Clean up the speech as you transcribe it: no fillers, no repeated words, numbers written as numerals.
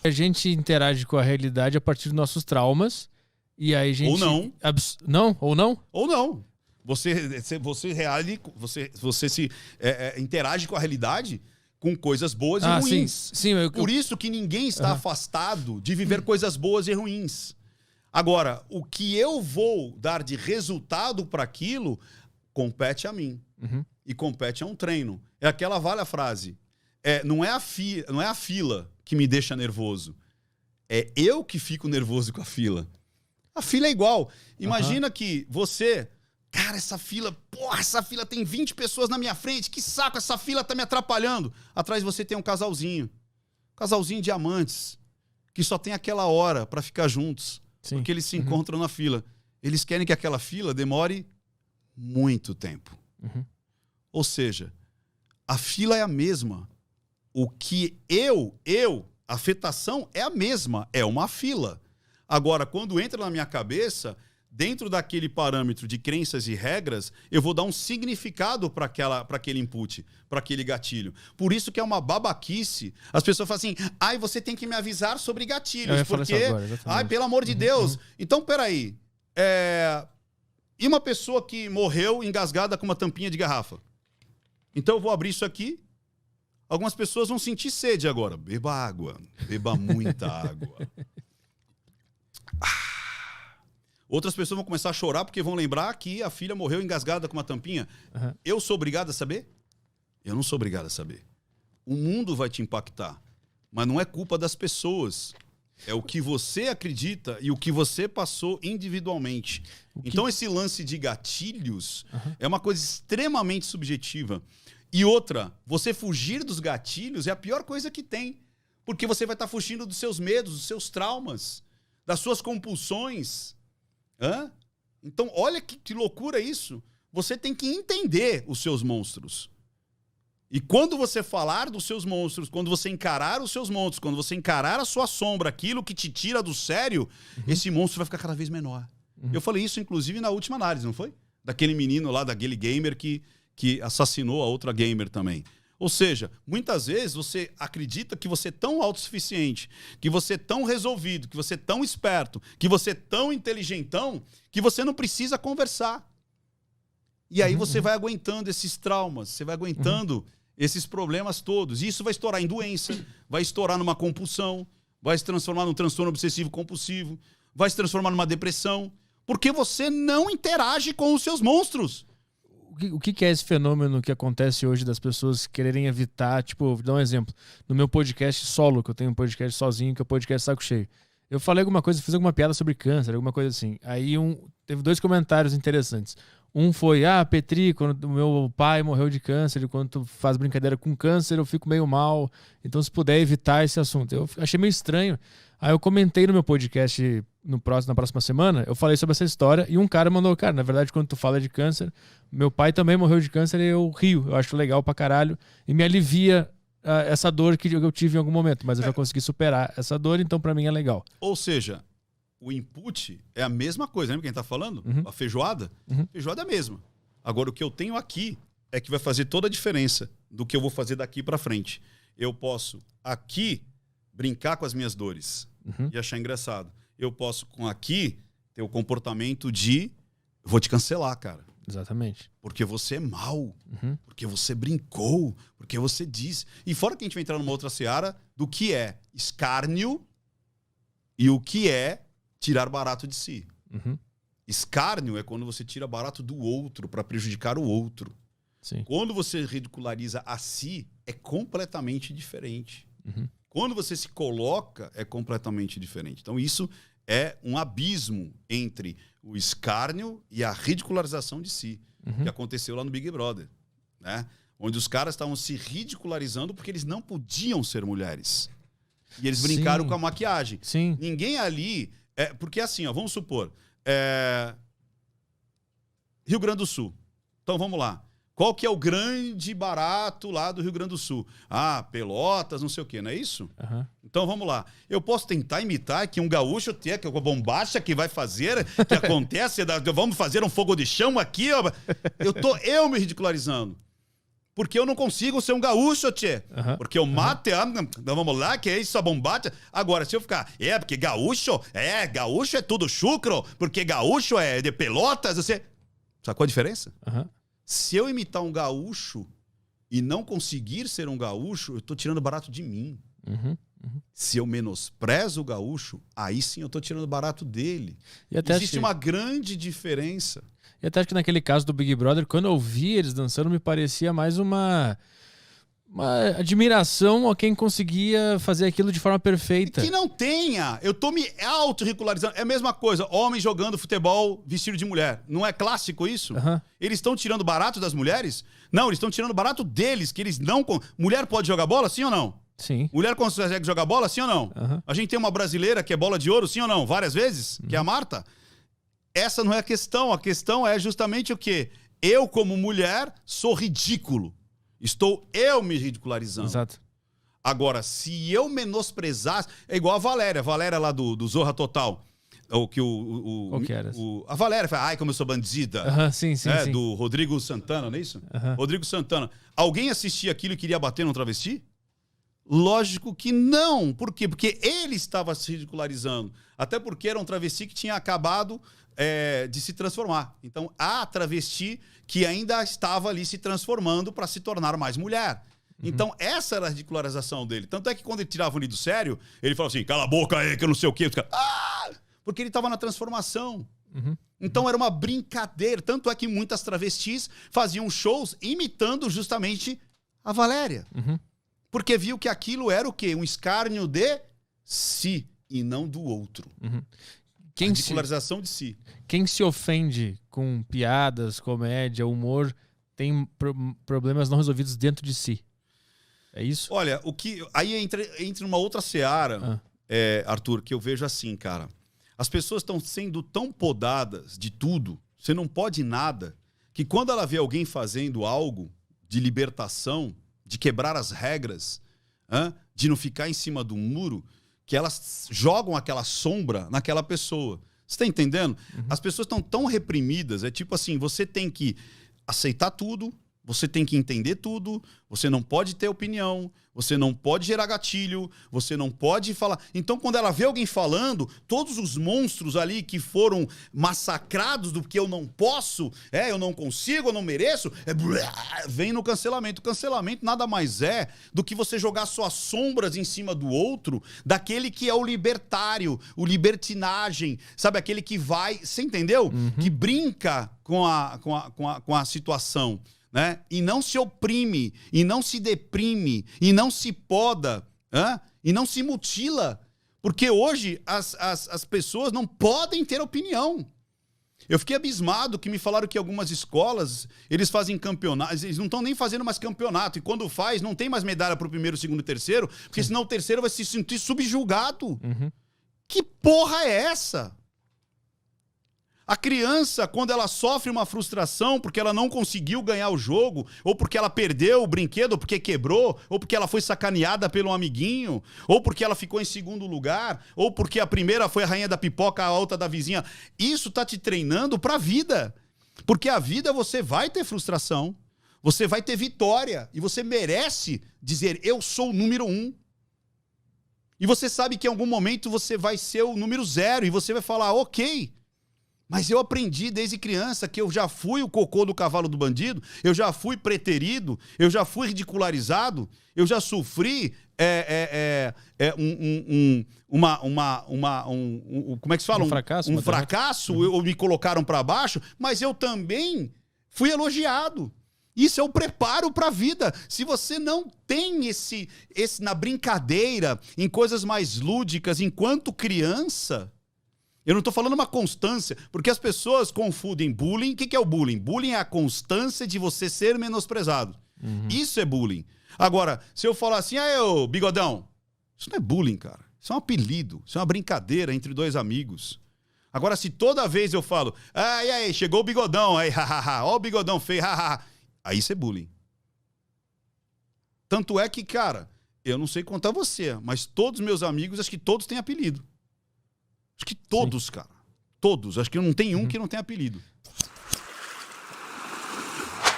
A gente interage com a realidade a partir dos nossos traumas. E aí a gente... Ou não. Não? Ou não? Ou não. Você se interage com a realidade com coisas boas e ruins. Sim, Por isso que ninguém está afastado de viver coisas boas e ruins. Agora, o que eu vou dar de resultado para aquilo compete a mim. E compete a um treino. É aquela velha frase. Não é a fila que me deixa nervoso. É eu que fico nervoso com a fila. A fila é igual. Imagina que você... Cara, essa fila tem 20 pessoas na minha frente. Que saco, essa fila tá me atrapalhando. Atrás de você tem um casalzinho. Casalzinho de amantes. Que só tem aquela hora para ficar juntos. Sim. Porque eles se encontram na fila. Eles querem que aquela fila demore muito tempo. Ou seja, a fila é a mesma. O que a afetação é a mesma. É uma fila. Agora, quando entra na minha cabeça... Dentro daquele parâmetro de crenças e regras, eu vou dar um significado para aquele input, para aquele gatilho. Por isso que é uma babaquice. As pessoas falam assim, você tem que me avisar sobre gatilhos, porque... pelo amor de Deus. Então, peraí. E uma pessoa que morreu engasgada com uma tampinha de garrafa? Então eu vou abrir isso aqui. Algumas pessoas vão sentir sede agora. Beba água. Beba muita água. Outras pessoas vão começar a chorar porque vão lembrar que a filha morreu engasgada com uma tampinha. Eu sou obrigado a saber? Eu não sou obrigado a saber. O mundo vai te impactar. Mas não é culpa das pessoas. É o que você acredita e o que você passou individualmente. Então esse lance de gatilhos é uma coisa extremamente subjetiva. E outra, você fugir dos gatilhos é a pior coisa que tem. Porque você vai estar fugindo dos seus medos, dos seus traumas, das suas compulsões. Então, olha que loucura isso. Você tem que entender os seus monstros. E quando você falar dos seus monstros, quando você encarar os seus monstros, quando você encarar a sua sombra, aquilo que te tira do sério, esse monstro vai ficar cada vez menor. Eu falei isso, inclusive, na última análise, não foi? Daquele menino lá, daquele gamer que assassinou a outra gamer também. Ou seja, muitas vezes você acredita que você é tão autossuficiente, que você é tão resolvido, que você é tão esperto, que você é tão inteligentão, que você não precisa conversar. E aí você vai aguentando esses traumas, você vai aguentando esses problemas todos. E isso vai estourar em doença, vai estourar numa compulsão, vai se transformar num transtorno obsessivo compulsivo, vai se transformar numa depressão, porque você não interage com os seus monstros. O que é esse fenômeno que acontece hoje das pessoas quererem evitar? Tipo, vou dar um exemplo. No meu podcast solo, que eu tenho um podcast sozinho, que é o podcast Saco Cheio. Eu falei alguma coisa, fiz alguma piada sobre câncer, alguma coisa assim. Aí teve 2 comentários interessantes. Um foi, Petri, quando o meu pai morreu de câncer, quando tu faz brincadeira com câncer, eu fico meio mal. Então, se puder evitar esse assunto. Eu achei meio estranho. Aí eu comentei no meu podcast na próxima semana, eu falei sobre essa história e um cara mandou, cara, na verdade, quando tu fala de câncer, meu pai também morreu de câncer e eu rio. Eu acho legal pra caralho e me alivia essa dor que eu tive em algum momento, mas eu já consegui superar essa dor, então pra mim é legal. Ou seja, o input é a mesma coisa, lembra quem tá falando? A feijoada? A feijoada é a mesma. Agora, o que eu tenho aqui é que vai fazer toda a diferença do que eu vou fazer daqui pra frente. Eu posso aqui brincar com as minhas dores e achar engraçado. Eu posso aqui ter o comportamento de vou te cancelar, cara. Exatamente. Porque você é mau, porque você brincou, porque você disse. E fora que a gente vai entrar numa outra seara do que é escárnio e o que é tirar barato de si. Escárnio é quando você tira barato do outro para prejudicar o outro. Sim. Quando você ridiculariza a si, é completamente diferente. Quando você se coloca, é completamente diferente. Então, isso é um abismo entre o escárnio e a ridicularização de si, que aconteceu lá no Big Brother, né? Onde os caras estavam se ridicularizando porque eles não podiam ser mulheres. E eles brincaram com a maquiagem. Sim. Ninguém ali... porque assim, vamos supor... Rio Grande do Sul. Então, vamos lá. Qual que é o grande barato lá do Rio Grande do Sul? Pelotas, não sei o quê, não é isso? Então vamos lá. Eu posso tentar imitar que um gaúcho tem que a bombacha que vai fazer, que acontece, vamos fazer um fogo de chão aqui. Eu me ridicularizando. porque eu não consigo ser um gaúcho, tchê. Porque o mate, vamos lá, que é isso, a bombate. Agora, se eu ficar, porque gaúcho é tudo chucro, porque gaúcho é de Pelotas, você... Sabe qual a diferença? Se eu imitar um gaúcho e não conseguir ser um gaúcho, eu tô tirando barato de mim. Se eu menosprezo o gaúcho, aí sim eu tô tirando barato dele. Existe uma grande diferença. E até acho que naquele caso do Big Brother, quando eu vi eles dançando, me parecia mais uma admiração a quem conseguia fazer aquilo de forma perfeita. Que não tenha. Eu tô me autorregularizando. É a mesma coisa. Homem jogando futebol vestido de mulher. Não é clássico isso? Eles estão tirando barato das mulheres? Não, eles estão tirando barato deles, que eles não... Mulher pode jogar bola, sim ou não? Sim. Mulher consegue jogar bola, sim ou não? A gente tem uma brasileira que é bola de ouro, sim ou não? Várias vezes, que é a Marta. Essa não é a questão. A questão é justamente o quê? Eu, como mulher, sou ridículo. Estou eu me ridicularizando. Exato. Agora, se eu menosprezasse... É igual a Valéria. A Valéria lá do Zorra Total. A Valéria fala, ai, como eu sou bandida. Sim. Do Rodrigo Santana, não é isso? Rodrigo Santana. Alguém assistia aquilo e queria bater num travesti? Lógico que não. Por quê? Porque ele estava se ridicularizando. Até porque era um travesti que tinha acabado de se transformar. Então, a travesti que ainda estava ali se transformando para se tornar mais mulher. Então, essa era a ridicularização dele. Tanto é que quando ele tirava o Nido sério, ele falava assim, cala a boca aí, que eu não sei o quê. Porque ele estava na transformação. Então, era uma brincadeira. Tanto é que muitas travestis faziam shows imitando justamente a Valéria. Porque viu que aquilo era o quê? Um escárnio de si e não do outro. A ridicularização de si. Quem se ofende com piadas, comédia, humor, tem problemas não resolvidos dentro de si. É isso? Olha, aí entra uma outra seara, Arthur, que eu vejo assim, cara. As pessoas estão sendo tão podadas de tudo, você não pode nada, que quando ela vê alguém fazendo algo de libertação, de quebrar as regras, de não ficar em cima do muro, que elas jogam aquela sombra naquela pessoa. Você está entendendo? As pessoas estão tão reprimidas. É tipo assim, você tem que aceitar tudo, você tem que entender tudo, você não pode ter opinião, você não pode gerar gatilho, você não pode falar... Então, quando ela vê alguém falando, todos os monstros ali que foram massacrados do que eu não posso, eu não consigo, eu não mereço, vem no cancelamento. O cancelamento nada mais é do que você jogar suas sombras em cima do outro, daquele que é o libertário, o libertinagem, sabe? Aquele que vai... Você entendeu? Que brinca com a situação. Né? E não se oprime, e não se deprime, e não se poda, e não se mutila. Porque hoje as pessoas não podem ter opinião. Eu fiquei abismado que me falaram que algumas escolas, eles fazem campeonatos, eles não estão nem fazendo mais campeonato, e quando faz, não tem mais medalha para o primeiro, segundo e terceiro, porque senão o terceiro vai se sentir subjugado. Que porra é essa? A criança, quando ela sofre uma frustração porque ela não conseguiu ganhar o jogo, ou porque ela perdeu o brinquedo, ou porque quebrou, ou porque ela foi sacaneada pelo amiguinho, ou porque ela ficou em segundo lugar, ou porque a primeira foi a rainha da pipoca, a outra da vizinha. Isso tá te treinando pra vida. Porque a vida você vai ter frustração, você vai ter vitória, e você merece dizer, eu sou o número 1. E você sabe que em algum momento você vai ser o número 0, e você vai falar, ok... Mas eu aprendi desde criança que eu já fui o cocô do cavalo do bandido, eu já fui preterido, eu já fui ridicularizado, eu já sofri como é que se fala? Um fracasso, ou me colocaram para baixo, mas eu também fui elogiado. Isso é o preparo para a vida. Se você não tem esse na brincadeira, em coisas mais lúdicas, enquanto criança... Eu não estou falando uma constância, porque as pessoas confundem bullying. O que é o bullying? Bullying é a constância de você ser menosprezado. Isso é bullying. Agora, se eu falar assim, ô bigodão, isso não é bullying, cara. Isso é um apelido, isso é uma brincadeira entre dois amigos. Agora, se toda vez eu falo, e aí, chegou o bigodão, aí, hahaha, ó o bigodão feio, hahaha, aí isso é bullying. Tanto é que, cara, eu não sei contar você, mas todos os meus amigos, acho que todos têm apelido. Acho que todos, cara. Todos. Acho que não tem um que não tem apelido.